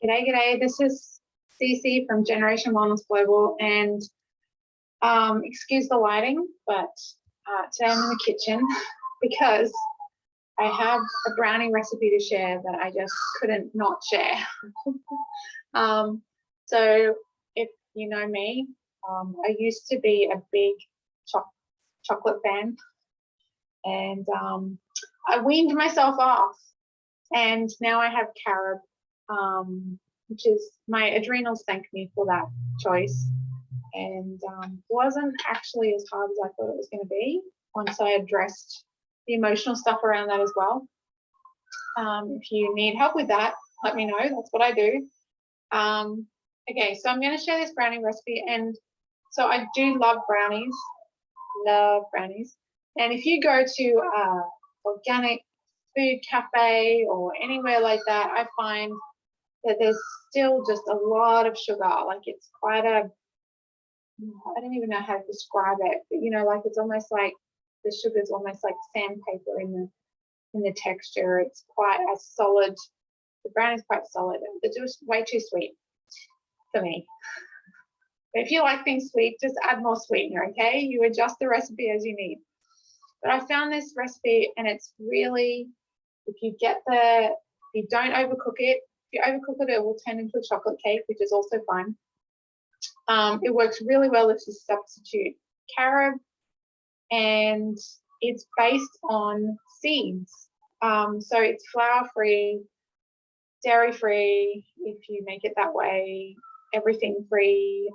G'day. This is Cece from Generation Wellness Global, and excuse the lighting, but today I'm in the kitchen because I have a brownie recipe to share that I just couldn't not share. So if you know me, I used to be a big chocolate fan, and I weaned myself off, and now I have carob, which is, my adrenals thank me for that choice, and wasn't actually as hard as I thought it was going to be once I addressed the emotional stuff around that as well. If you need help with that, let me know. That's what I do. Okay, so I'm going to share this brownie recipe, and so I do love brownies, and if you go to organic food cafe or anywhere like that, I find that there's still just a lot of sugar. Like, it's quite a, I don't even know how to describe it, but you know, like, it's almost like the sugar's almost like sandpaper in the texture. It's quite a solid, the brownie's quite solid. It's just way too sweet for me. But if you like things sweet, just add more sweetener, okay? You adjust the recipe as you need. But I found this recipe, and it's really, if you don't overcook it. If you overcook it, it will turn into a chocolate cake, which is also fine. It works really well if you substitute carob, and it's based on seeds. So it's flour-free, dairy-free, if you make it that way, everything-free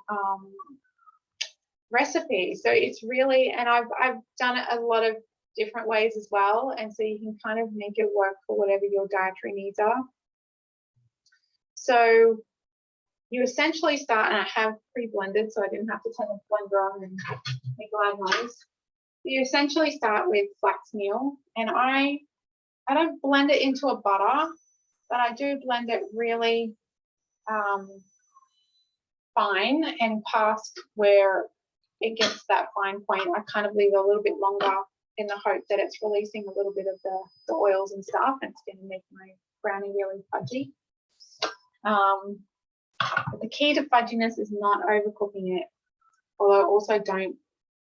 recipe. So it's really, and I've done it a lot of different ways as well, and so you can kind of make it work for whatever your dietary needs are. So you essentially start, and I have pre-blended, so I didn't have to turn the blender on and make a loud noise. You essentially start with flax meal, and I don't blend it into a butter, but I do blend it really fine, and past where it gets that fine point, I kind of leave it a little bit longer in the hope that it's releasing a little bit of the oils and stuff, and it's going to make my brownie really fudgy. But the key to fudginess is not overcooking it, although also don't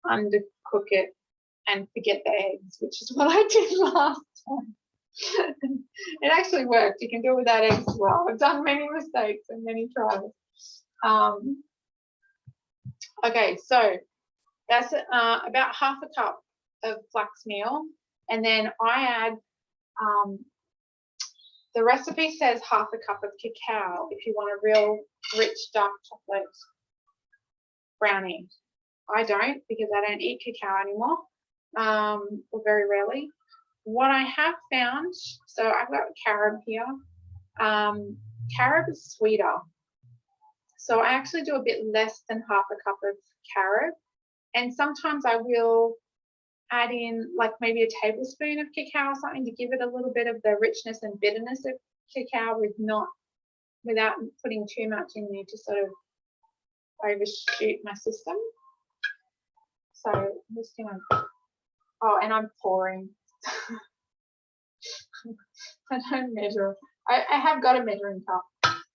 undercook it and forget the eggs, which is what I did last time. It actually worked. You can do it without eggs as well. I've done many mistakes and many trials. Okay, so that's about half a cup of flax meal, and then I add, the recipe says half a cup of cacao if you want a real rich dark chocolate brownie. I don't, because I don't eat cacao anymore, or very rarely. What I have found, so I've got carob here. Carob is sweeter, so I actually do a bit less than half a cup of carob, and sometimes I will add in like maybe a tablespoon of cacao or something to give it a little bit of the richness and bitterness of cacao, without putting too much in there to sort of overshoot my system. So I'm just gonna, oh, and I'm pouring. I don't measure. I have got a measuring cup,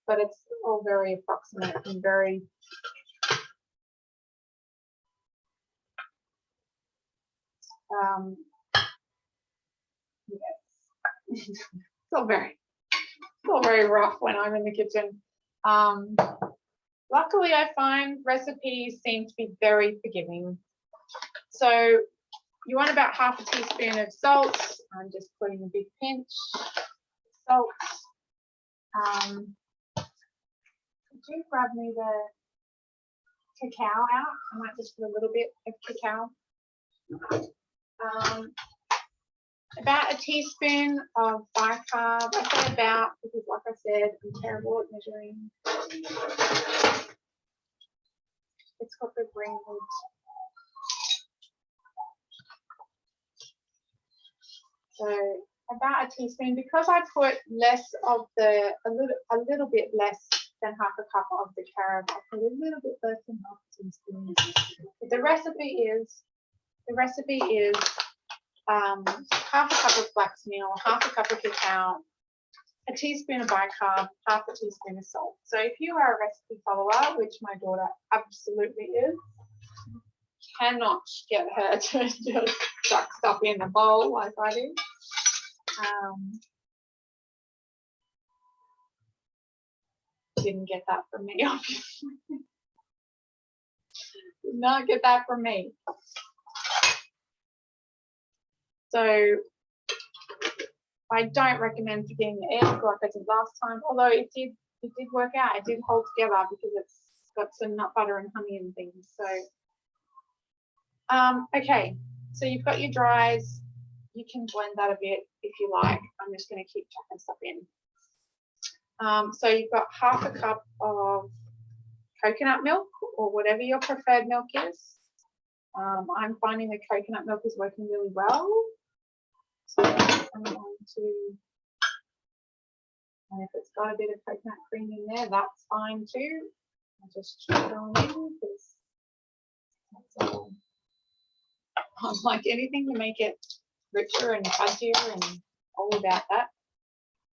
but it's all very approximate and very, yes. It's all very rough when I'm in the kitchen. Luckily, I find recipes seem to be very forgiving. So you want about half a teaspoon of salt. I'm just putting a big pinch of salt. Could you grab me the cacao out? I might just put a little bit of cacao. About a teaspoon of bicarb. I say about because, like I said, I'm terrible at measuring. It's got the green wood. So about a teaspoon, because I put less of a little bit less than half a cup of the carob. I put a little bit less than half a teaspoon. But the recipe is half a cup of flax meal, half a cup of cacao, a teaspoon of bicarb, half a teaspoon of salt. So if you are a recipe follower, which my daughter absolutely is, cannot get her to just chuck stuff in a bowl like I do. Didn't get that from me, obviously. Did not get that from me. So I don't recommend forgetting the egg like I did last time, although it did work out. It did hold together because it's got some nut butter and honey and things. So okay, so you've got your dries. You can blend that a bit if you like. I'm just going to keep chucking stuff in. So you've got half a cup of coconut milk or whatever your preferred milk is. I'm finding the coconut milk is working really well. So I'm going to, and if it's got a bit of coconut cream in there, that's fine too. I'll just throw it in because that's all. I like anything to make it richer and fudgier and all about that.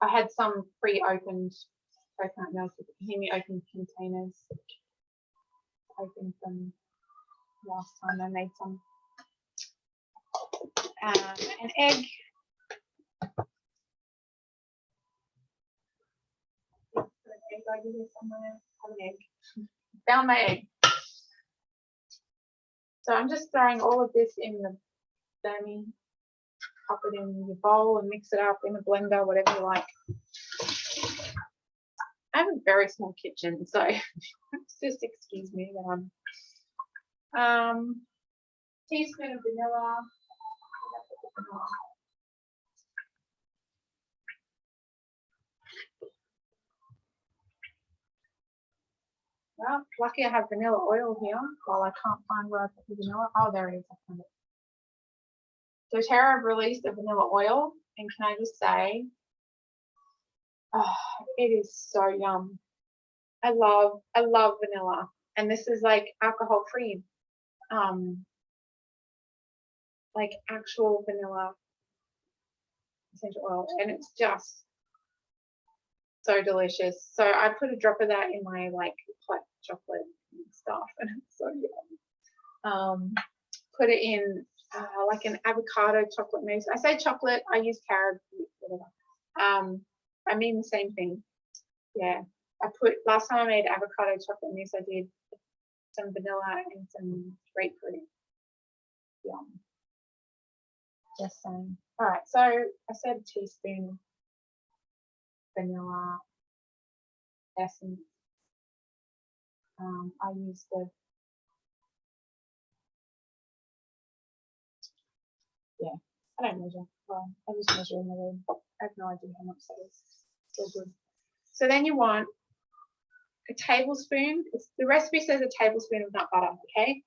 I had some pre-opened coconut milk. You can hear me open containers. Opened them last time I made some. An egg. An egg. Found my egg. So I'm just throwing all of this in the Bernie. Pop it in your bowl and mix it up in a blender, whatever you like. I have a very small kitchen, so just excuse me that I'm teaspoon of vanilla. Well, lucky I have vanilla oil here. Well, I can't find where I put the vanilla. Oh, there it is. I found it. doTERRA have released the vanilla oil, and can I just say, oh, it is so yum. I love vanilla, and this is like alcohol free, like actual vanilla essential oil, and it's just so delicious. So I put a drop of that in my like hot chocolate and stuff, and it's so yum. Put it in like an avocado chocolate mousse. I say chocolate, I use carob, whatever. I mean the same thing. Yeah, last time I made avocado chocolate mousse, I did some vanilla and some grapefruit. Yum. Just saying. All right, so I said a teaspoon vanilla essence. I use the I don't measure. Well, I just measure in the room. I have no idea how much that is. So good. So then you want a tablespoon. The recipe says a tablespoon of nut butter. Okay.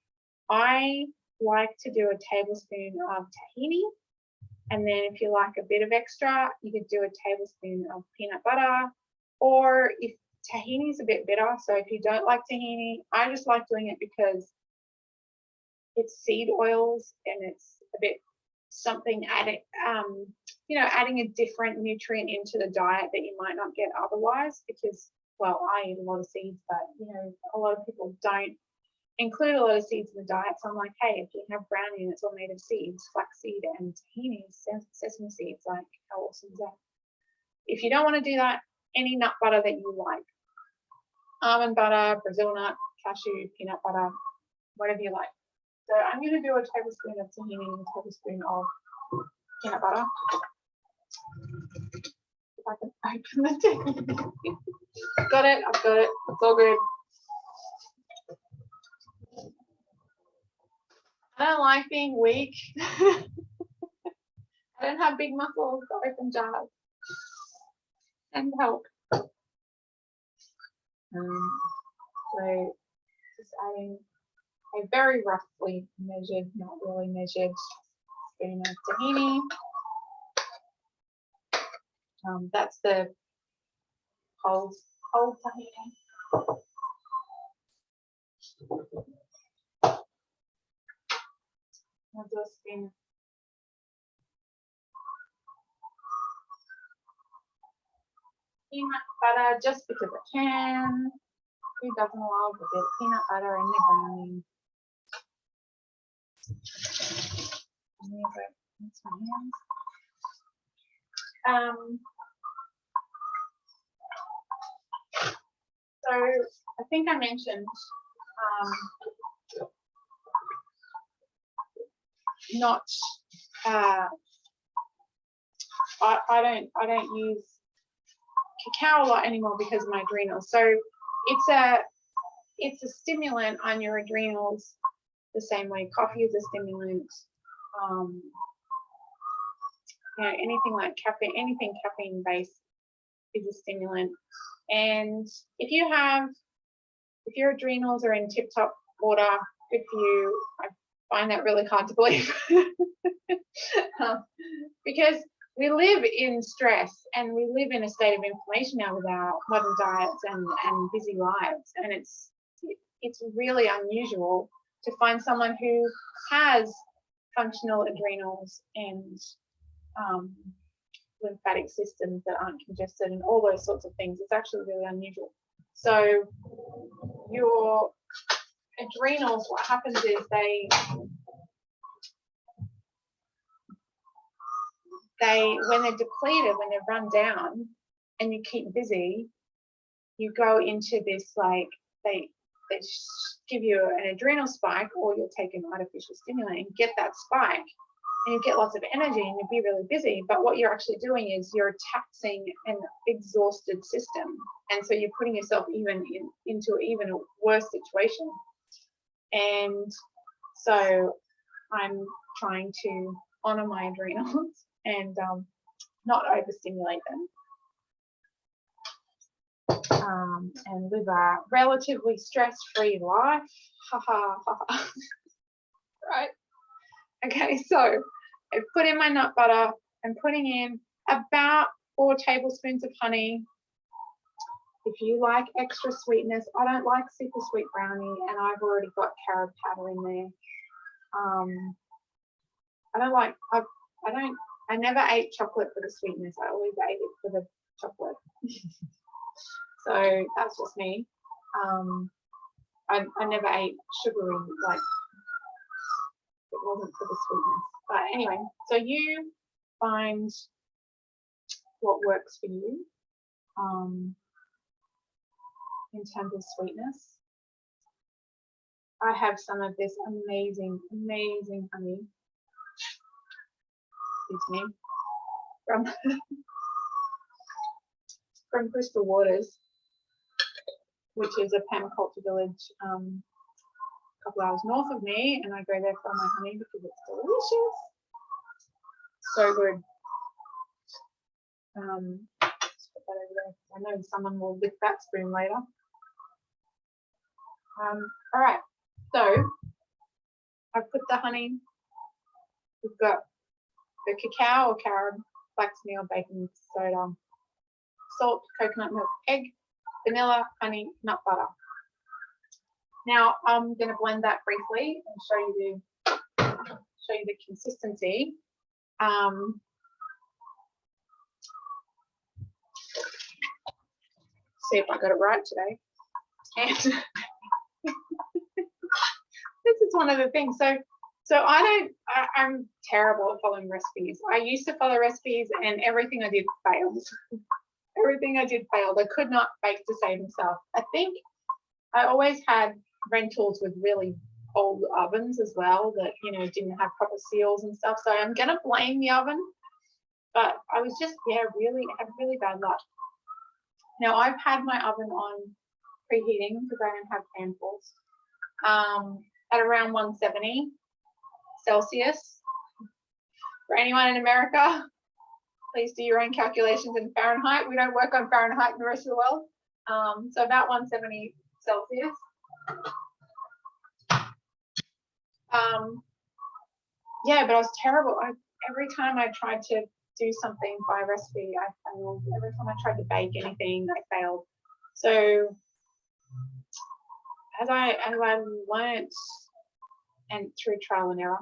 I like to do a tablespoon of tahini, and then if you like a bit of extra, you could do a tablespoon of peanut butter. Or if tahini is a bit bitter, so if you don't like tahini, I just like doing it because it's seed oils and it's a bit something adding, adding a different nutrient into the diet that you might not get otherwise. Because, well, I eat a lot of seeds, but a lot of people don't include a lot of seeds in the diet. So I'm like, hey, if you have brownie and it's all made of seeds, flaxseed and tahini, sesame seeds, like how awesome is that? If you don't want to do that, any nut butter that you like, almond butter, Brazil nut, cashew, peanut butter, whatever you like. So I'm going to do a tablespoon of tahini and a tablespoon of peanut butter. If I can open the tahini. Got it, I've got it, it's all good. I don't like being weak. I don't have big muscles to open jars. And help. So just adding a very roughly measured, not really measured, spoon of tahini. That's the whole tahini. I'll do a spoon. peanut butter just because I can. Who doesn't love a bit of peanut butter in the brownie? Rinse my hands. So I think I mentioned not I don't use cacao a lot anymore because of my adrenals. So it's a stimulant on your adrenals the same way coffee is a stimulant. You know, anything like caffeine, anything caffeine based is a stimulant. And if your adrenals are in tip top order, good for you. I find that really hard to believe because we live in stress and we live in a state of inflammation now with our modern diets and busy lives, and it's really unusual to find someone who has functional adrenals and lymphatic systems that aren't congested and all those sorts of things. It's actually really unusual. So your adrenals, what happens is they when they're depleted, when they're run down and you keep busy, you go into this, like, they give you an adrenal spike, or you'll take an artificial stimulant and get that spike, and you get lots of energy and you'll be really busy. But what you're actually doing is you're taxing an exhausted system, and so you're putting yourself into even a worse situation. And so I'm trying to honor my adrenals and not overstimulate them, and live a relatively stress-free life. Ha ha ha ha. Right. Okay, so I put in my nut butter. I'm putting in about 4 tablespoons of honey. If you like extra sweetness, I don't like super sweet brownie, and I've already got carob powder in there. I never ate chocolate for the sweetness. I always ate it for the chocolate. So that's just me. I never ate sugary, like, it wasn't for the sweetness. But anyway, so you find what works for you in terms of sweetness. I have some of this amazing, amazing honey. Excuse me. From Crystal Waters, which is a permaculture village a couple hours north of me, and I go there for my honey because it's delicious. So good. Just put that over there. I know someone will lick that spoon later. All right, so I've put the honey. We've got the cacao or carob, flax meal, baking soda, salt, coconut milk, egg, vanilla, honey, nut butter. Now I'm going to blend that briefly and show you the consistency. See if I got it right today. And this is one of the things. So I'm terrible at following recipes. I used to follow recipes and everything I did failed. Everything I did failed. I could not bake to save myself. I think I always had rentals with really old ovens as well that, you know, didn't have proper seals and stuff. So I'm going to blame the oven. But I was just, had really bad luck. Now I've had my oven on preheating because I don't have fan force at around 170 Celsius. For anyone in America, please do your own calculations in Fahrenheit. We don't work on Fahrenheit in the rest of the world. So about 170 Celsius. Yeah, but I was terrible. Every time I tried to do something by recipe, I failed. Every time I tried to bake anything, I failed. So as I learnt, and through trial and error,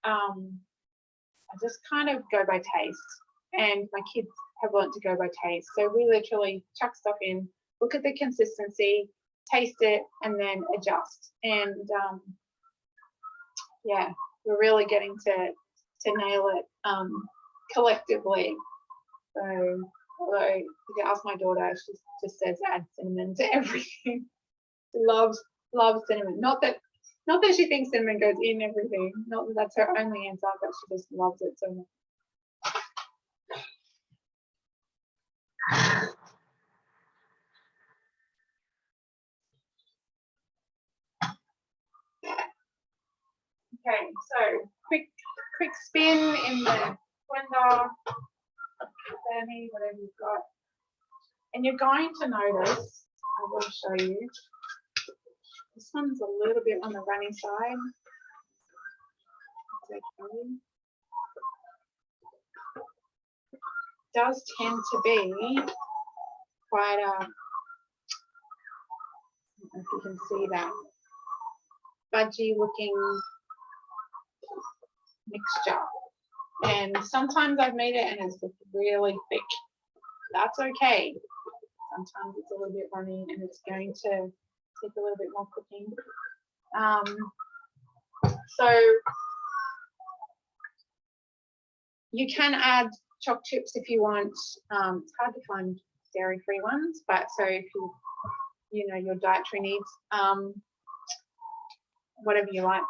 I just kind of go by taste. And my kids have learned to go by taste. So we literally chuck stuff in, look at the consistency, taste it, and then adjust. And yeah, we're really getting to nail it collectively. So although if you ask my daughter, she just says add cinnamon to everything. She loves cinnamon. Not that she thinks cinnamon goes in everything. Not that that's her only answer, but she just loves it so much. Okay, so quick spin in the blender, Bernie, whatever you've got. And you're going to notice, I will show you, this one's a little bit on the runny side. It's okay. It does tend to be quite a, I don't know if you can see that, fudgy looking mixture. And sometimes I've made it and it's just really thick. That's okay. Sometimes it's a little bit runny and it's going to take a little bit more cooking. So you can add choc chips if you want. It's hard to find dairy-free ones, but so if you know your dietary needs, whatever you like.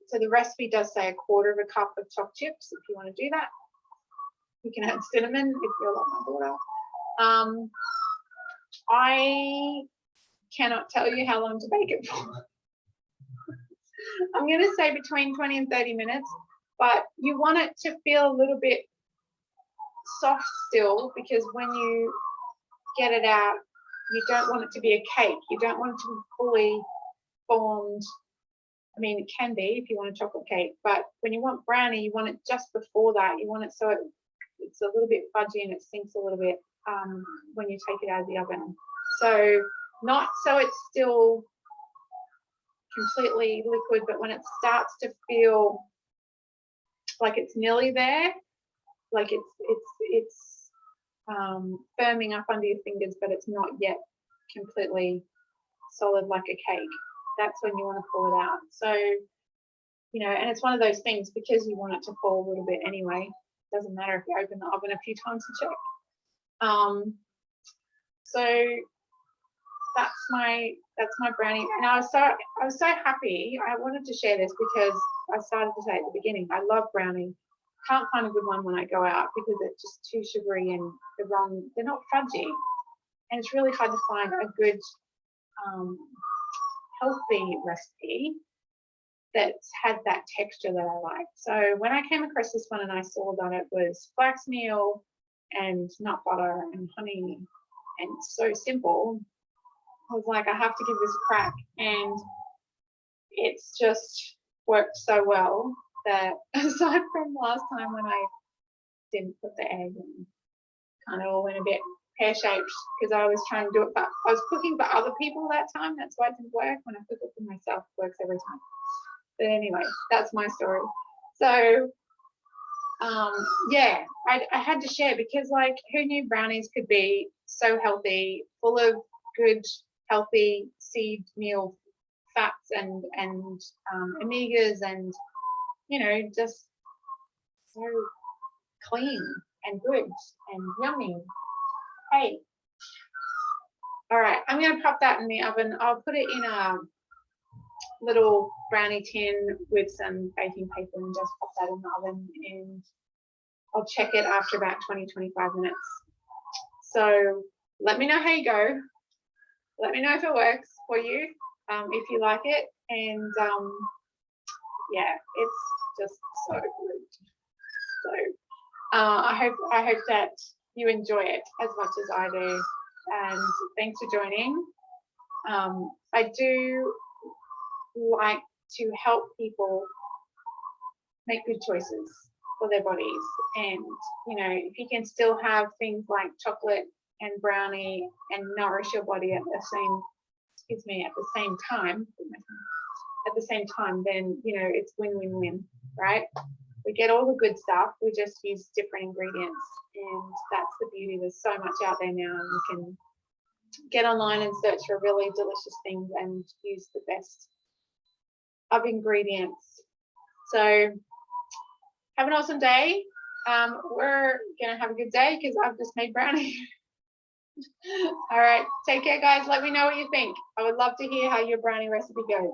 So the recipe does say 1/4 cup of choc chips if you want to do that. You can add cinnamon if you're like my daughter. I cannot tell you how long to bake it for. I'm going to say between 20 and 30 minutes, but you want it to feel a little bit soft still, because when you get it out, you don't want it to be a cake. You don't want it to be fully formed. I mean, it can be if you want a chocolate cake, but when you want brownie, you want it just before that. You want it so it's a little bit fudgy and it sinks a little bit when you take it out of the oven. So not so it's still completely liquid, but when it starts to feel like it's nearly there, like it's firming up under your fingers, but it's not yet completely solid like a cake. That's when you want to pull it out. So, you know, and it's one of those things, because you want it to fall a little bit anyway. Doesn't matter if you open the oven a few times to check. So that's my brownie, and I was so happy. I wanted to share this because I started to say at the beginning, I love brownie. Can't find a good one when I go out because it's just too sugary and they're not fudgy, and it's really hard to find a good healthy recipe that's had that texture that I like. So when I came across this one and I saw that it was flax meal and nut butter and honey and so simple, I was like, I have to give this a crack. And it's just worked so well that aside from last time when I didn't put the egg and kind of all went a bit pear-shaped because I was trying to do it, but I was cooking for other people that time. That's why it didn't work. When I cook it for myself, it works every time. But anyway, that's my story. So yeah, I had to share because, like, who knew brownies could be so healthy, full of good, healthy seed meal fats and omegas, and you know, just so clean and good and yummy. Hey, all right, I'm going to pop that in the oven. I'll put it in a little brownie tin with some baking paper and just pop that in the oven, and I'll check it after about 20-25 minutes. So let me know how you go. Let me know if it works for you, if you like it, and yeah, it's just so good. So I hope that you enjoy it as much as I do, and thanks for joining. I do like to help people make good choices for their bodies, and you know, if you can still have things like chocolate and brownie and nourish your body at the same time, then you know, it's win-win-win, right? We get all the good stuff. We just use different ingredients, and that's the beauty. There's so much out there now, and you can get online and search for really delicious things and use the best of ingredients. So have an awesome day. We're gonna have a good day because I've just made brownie. All right, take care, guys. Let me know what you think. I would love to hear how your brownie recipe goes.